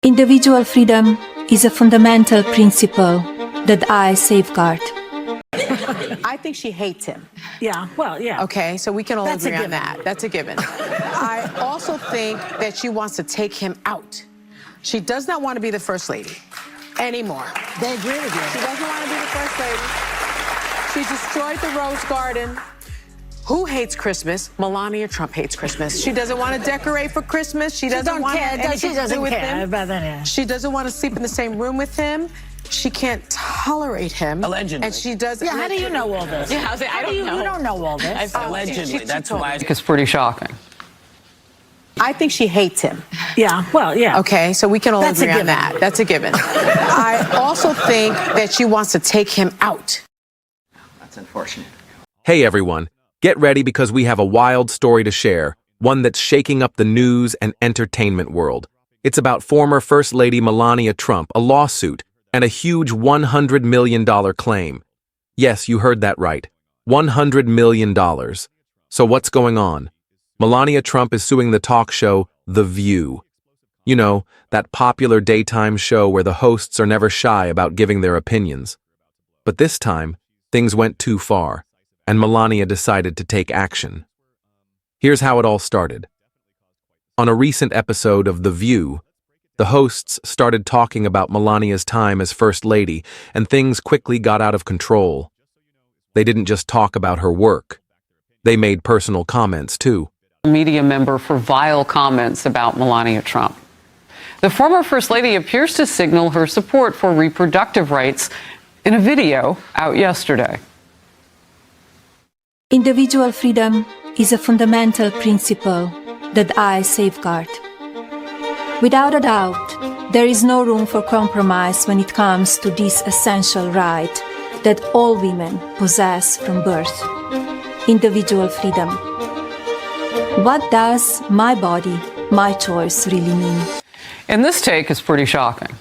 Individual freedom is a fundamental principle that I safeguard. I think she hates him. Yeah, well, yeah. Okay, so we can all That's a agree on given. that. That's a given. I also think that she wants to take him out. She does not want to be the first lady anymore. They agree with you. She doesn't want to be the first lady. She destroyed the Rose Garden. Who hates Christmas? Melania Trump hates Christmas. She doesn't want to decorate for Christmas. She doesn't want to have anything to do with him. about that, yeah. She doesn't want to sleep in the same room with him. She can't tolerate him. Allegedly. And she does. Yeah, how do you know all this? Yeah, I don't know. You don't know all this. Allegedly, that's why. It's pretty shocking. I think she hates him. Yeah, well, yeah. Okay, so we can all That's a agree on given. that. That's a given. I also think that she wants to take him out. That's unfortunate. Hey everyone, get ready because we have a wild story to share, one that's shaking up the news and entertainment world. It's about former First Lady Melania Trump, a lawsuit, and a huge $100 million claim. Yes, you heard that right. $100 million. So what's going on? Melania Trump is suing the talk show The View. You know, that popular daytime show where the hosts are never shy about giving their opinions. But this time, things went too far, and Melania decided to take action. Here's how it all started. On a recent episode of The View, the hosts started talking about Melania's time as First Lady, and things quickly got out of control. They didn't just talk about her work. They made personal comments, too. Media member for vile comments about Melania Trump. The former First Lady appears to signal her support for reproductive rights in a video out yesterday. Individual freedom is a fundamental principle that I safeguard. Without a doubt, there is no room for compromise when it comes to this essential right that all women possess from birth: individual freedom. What does my body, my choice really mean? And this take is pretty shocking.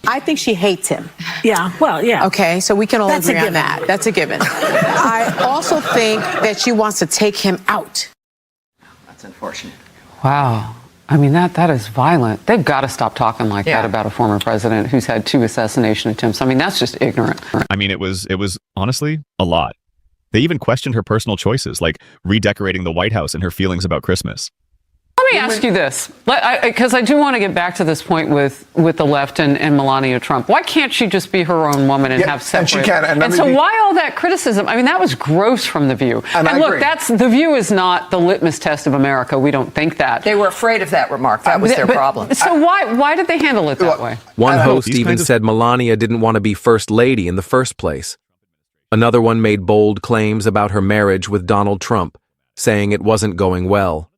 I think she hates him. Yeah, well, yeah. Okay, so we can all That's a agree on given. that. That's a given. I also think that she wants to take him out. That's unfortunate. Wow. I mean, that is violent. They've got to stop talking like that about a former president who's had 2 assassination attempts. I mean, that's just ignorant. I mean, it was honestly a lot. They even questioned her personal choices, like redecorating the White House and her feelings about Christmas. Let me ask you this, because I do want to get back to this point with the left and Melania Trump. Why can't she just be her own woman and have separate? And she can. And so why all that criticism? I mean, that was gross from The View. And I look, agree. The View is not the litmus test of America. We don't think that. They were afraid of that remark. That was their problem. So why did they handle it that way? One host These even kinds of- said Melania didn't want to be First Lady in the first place. Another one made bold claims about her marriage with Donald Trump, saying it wasn't going well.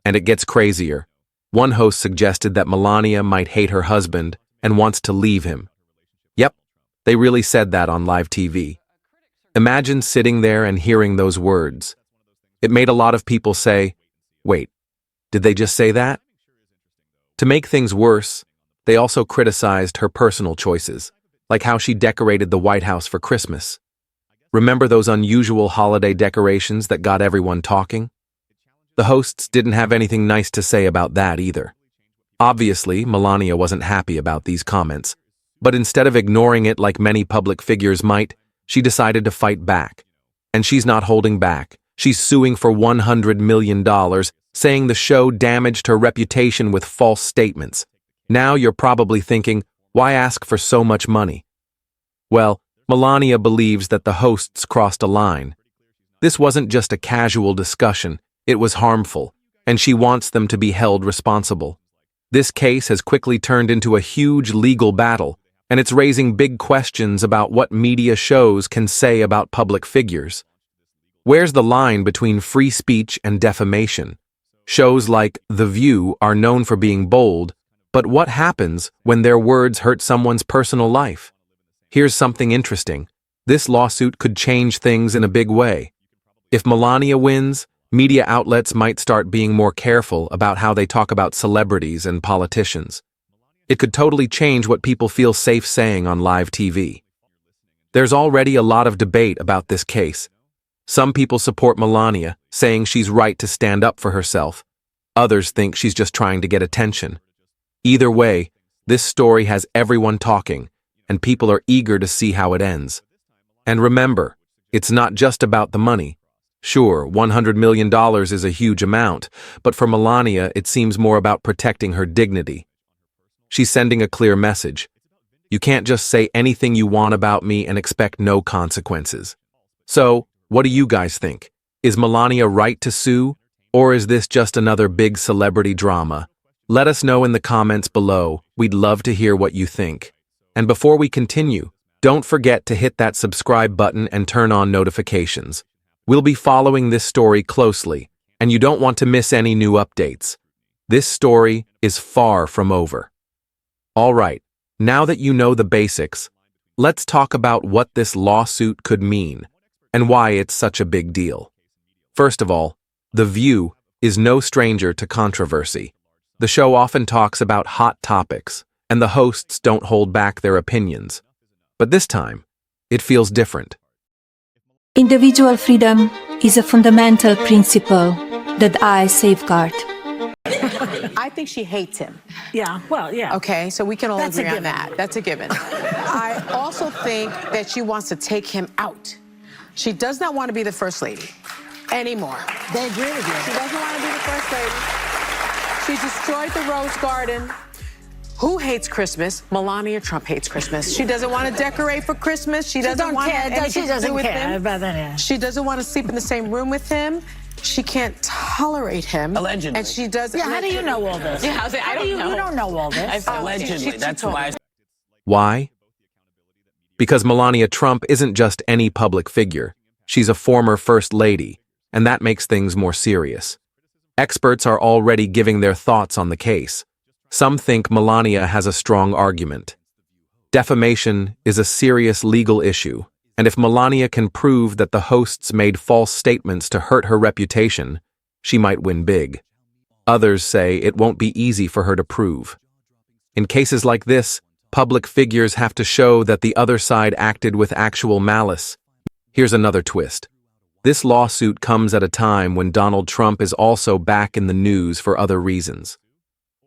And it gets crazier. One host suggested that Melania might hate her husband and wants to leave him. Yep, they really said that on live TV. Imagine sitting there and hearing those words. It made a lot of people say, wait, did they just say that? To make things worse, they also criticized her personal choices, like how she decorated the White House for Christmas. Remember those unusual holiday decorations that got everyone talking? The hosts didn't have anything nice to say about that either. Obviously, Melania wasn't happy about these comments, but instead of ignoring it like many public figures might, she decided to fight back. And she's not holding back. She's suing for $100 million, saying the show damaged her reputation with false statements. Now you're probably thinking, why ask for so much money? Well, Melania believes that the hosts crossed a line. This wasn't just a casual discussion. It was harmful, and she wants them to be held responsible. This case has quickly turned into a huge legal battle, and it's raising big questions about what media shows can say about public figures. Where's the line between free speech and defamation? Shows like The View are known for being bold, but what happens when their words hurt someone's personal life? Here's something interesting. This lawsuit could change things in a big way. If Melania wins, media outlets might start being more careful about how they talk about celebrities and politicians. It could totally change what people feel safe saying on live TV. There's already a lot of debate about this case. Some people support Melania, saying she's right to stand up for herself. Others think she's just trying to get attention. Either way, this story has everyone talking, and people are eager to see how it ends. And remember, it's not just about the money. Sure, $100 million is a huge amount, but for Melania, it seems more about protecting her dignity. She's sending a clear message. You can't just say anything you want about me and expect no consequences. So, what do you guys think? Is Melania right to sue, or is this just another big celebrity drama? Let us know in the comments below. We'd love to hear what you think. And before we continue, don't forget to hit that subscribe button and turn on notifications. We'll be following this story closely, and you don't want to miss any new updates. This story is far from over. All right, now that you know the basics, let's talk about what this lawsuit could mean and why it's such a big deal. First of all, The View is no stranger to controversy. The show often talks about hot topics, and the hosts don't hold back their opinions. But this time, it feels different. Individual freedom is a fundamental principle that I safeguard. I think she hates him. Yeah, well, yeah. Okay, so we can all That's a agree on given. that. That's a given. I also think that she wants to take him out. She does not want to be the first lady anymore. They agree with you. She doesn't want to be the first lady. She destroyed the Rose Garden. Who hates Christmas? Melania Trump hates Christmas. She doesn't want to decorate for Christmas. She doesn't want anything to do with him. But then, yeah. She doesn't want to sleep in the same room with him. She can't tolerate him. Allegedly. And she does. Yeah, how do you know all this? Yeah, I don't know. You don't know all this. Allegedly, that's why. Why? Because Melania Trump isn't just any public figure. She's a former first lady, and that makes things more serious. Experts are already giving their thoughts on the case. Some think Melania has a strong argument. Defamation is a serious legal issue, and if Melania can prove that the hosts made false statements to hurt her reputation, she might win big. Others say it won't be easy for her to prove. In cases like this, public figures have to show that the other side acted with actual malice. Here's another twist. This lawsuit comes at a time when Donald Trump is also back in the news for other reasons.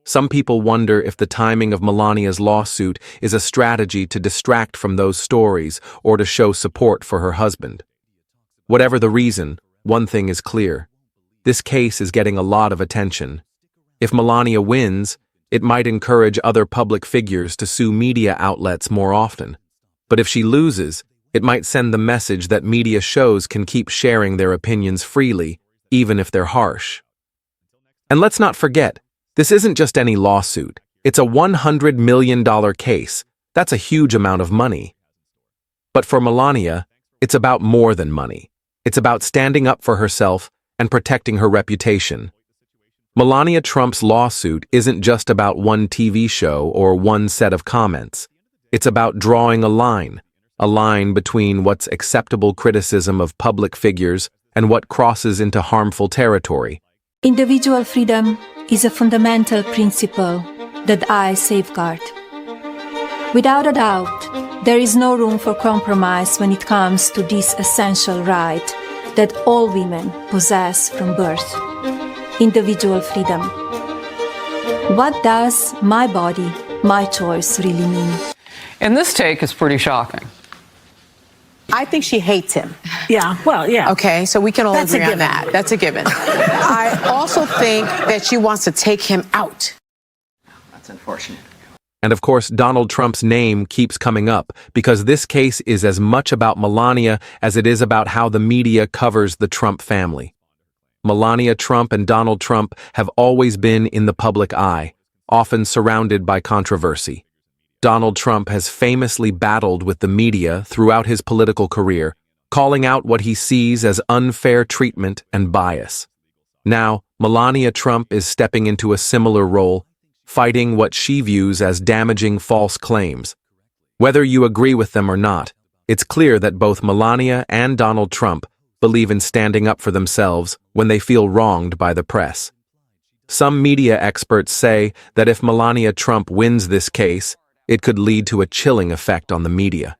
Some people wonder if the timing of Melania's lawsuit is a strategy to distract from those stories or to show support for her husband. Whatever the reason, one thing is clear. This case is getting a lot of attention. If Melania wins, it might encourage other public figures to sue media outlets more often. But if she loses, it might send the message that media shows can keep sharing their opinions freely, even if they're harsh. And let's not forget, this isn't just any lawsuit. It's a $100 million case. That's a huge amount of money. But for Melania, it's about more than money. It's about standing up for herself and protecting her reputation. Melania Trump's lawsuit isn't just about one TV show or one set of comments. It's about drawing a line between what's acceptable criticism of public figures and what crosses into harmful territory. Individual freedom is a fundamental principle that I safeguard. Without a doubt, there is no room for compromise when it comes to this essential right that all women possess from birth: individual freedom. What does my body, my choice really mean? And this take is pretty shocking. I think she hates him. Yeah, well, yeah. Okay, so we can all That's a agree on given. that. That's a given. I also think that she wants to take him out. That's unfortunate. And of course, Donald Trump's name keeps coming up because this case is as much about Melania as it is about how the media covers the Trump family. Melania Trump and Donald Trump have always been in the public eye, often surrounded by controversy. Donald Trump has famously battled with the media throughout his political career, calling out what he sees as unfair treatment and bias. Now, Melania Trump is stepping into a similar role, fighting what she views as damaging false claims. Whether you agree with them or not, it's clear that both Melania and Donald Trump believe in standing up for themselves when they feel wronged by the press. Some media experts say that if Melania Trump wins this case, it could lead to a chilling effect on the media.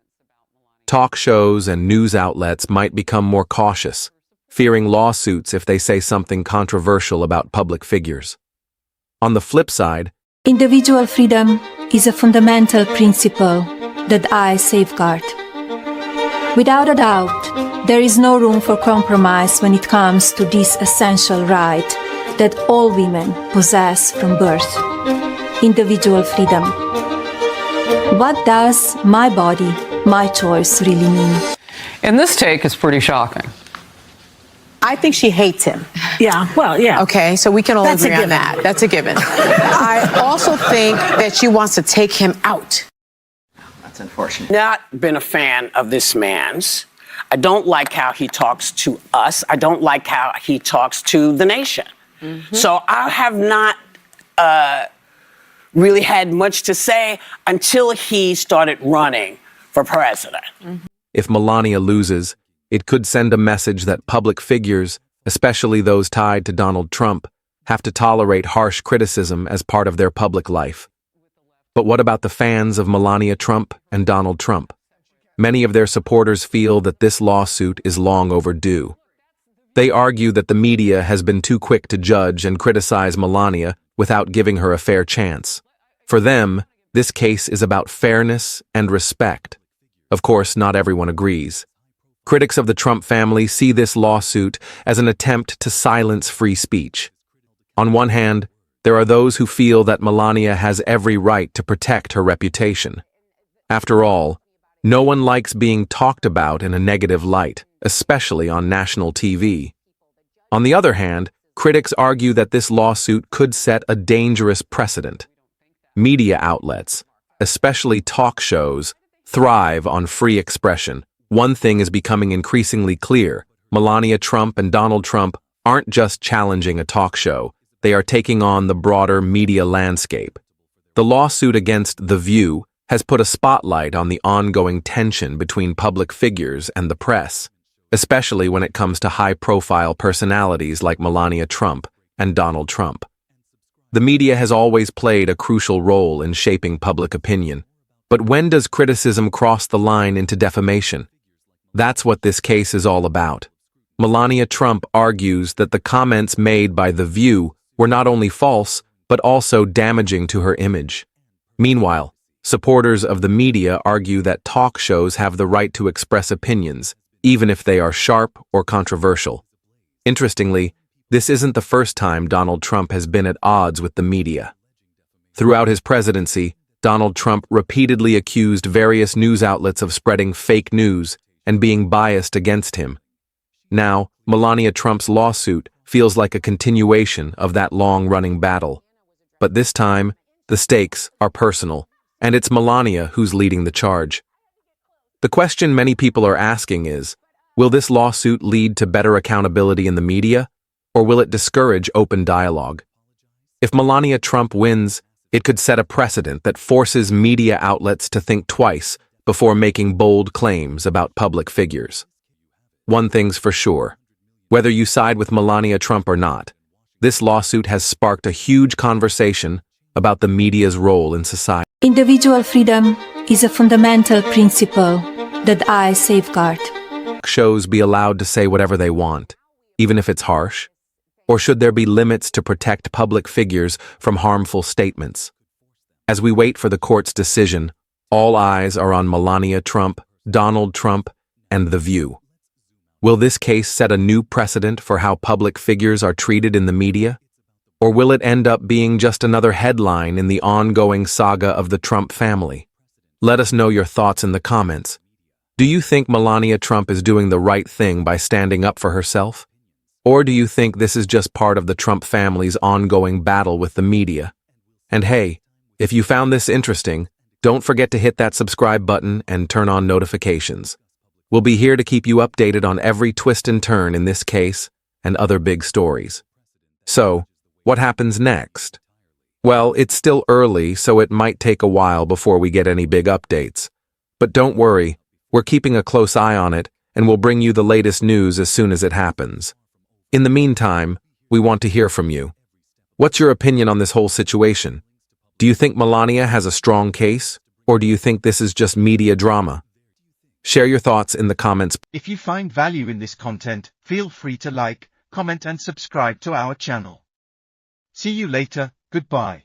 Talk shows and news outlets might become more cautious, fearing lawsuits if they say something controversial about public figures. On the flip side, Individual freedom is a fundamental principle that I safeguard. Without a doubt, there is no room for compromise when it comes to this essential right that all women possess from birth: individual freedom. What does my body, my choice really mean? And this take is pretty shocking. I think she hates him. Yeah, well, yeah. Okay, so we can all That's a agree on given. that. That's a given. I also think that she wants to take him out. That's unfortunate. Not been a fan of this man's. I don't like how he talks to us. I don't like how he talks to the nation. So I have not really had much to say until he started running for president. If Melania loses, it could send a message that public figures, especially those tied to Donald Trump, have to tolerate harsh criticism as part of their public life. But what about the fans of Melania Trump and Donald Trump? Many of their supporters feel that this lawsuit is long overdue. They argue that the media has been too quick to judge and criticize Melania without giving her a fair chance. For them, this case is about fairness and respect. Of course, not everyone agrees. Critics of the Trump family see this lawsuit as an attempt to silence free speech. On one hand, there are those who feel that Melania has every right to protect her reputation. After all, no one likes being talked about in a negative light, especially on national TV. On the other hand, critics argue that this lawsuit could set a dangerous precedent. Media outlets, especially talk shows, thrive on free expression. One thing is becoming increasingly clear: Melania Trump and Donald Trump aren't just challenging a talk show, they are taking on the broader media landscape. The lawsuit against The View has put a spotlight on the ongoing tension between public figures and the press, especially when it comes to high-profile personalities like Melania Trump and Donald Trump. The media has always played a crucial role in shaping public opinion. But when does criticism cross the line into defamation? That's what this case is all about. Melania Trump argues that the comments made by The View were not only false, but also damaging to her image. Meanwhile, supporters of the media argue that talk shows have the right to express opinions, even if they are sharp or controversial. Interestingly, this isn't the first time Donald Trump has been at odds with the media. Throughout his presidency, Donald Trump repeatedly accused various news outlets of spreading fake news and being biased against him. Now, Melania Trump's lawsuit feels like a continuation of that long-running battle. But this time, the stakes are personal, and it's Melania who's leading the charge. The question many people are asking is, will this lawsuit lead to better accountability in the media, or will it discourage open dialogue? If Melania Trump wins, it could set a precedent that forces media outlets to think twice before making bold claims about public figures. One thing's for sure: whether you side with Melania Trump or not, this lawsuit has sparked a huge conversation about the media's role in society. Individual freedom is a fundamental principle that I safeguard. Shows be allowed to say whatever they want, even if it's harsh? Or should there be limits to protect public figures from harmful statements? As we wait for the court's decision, all eyes are on Melania Trump, Donald Trump, and The View. Will this case set a new precedent for how public figures are treated in the media? Or will it end up being just another headline in the ongoing saga of the Trump family? Let us know your thoughts in the comments. Do you think Melania Trump is doing the right thing by standing up for herself? Or do you think this is just part of the Trump family's ongoing battle with the media? And hey, if you found this interesting, don't forget to hit that subscribe button and turn on notifications. We'll be here to keep you updated on every twist and turn in this case and other big stories. So, what happens next? Well, it's still early, so it might take a while before we get any big updates. But don't worry, we're keeping a close eye on it, and we'll bring you the latest news as soon as it happens. In the meantime, we want to hear from you. What's your opinion on this whole situation? Do you think Melania has a strong case, or do you think this is just media drama? Share your thoughts in the comments. If you find value in this content, feel free to like, comment and subscribe to our channel. See you later, goodbye.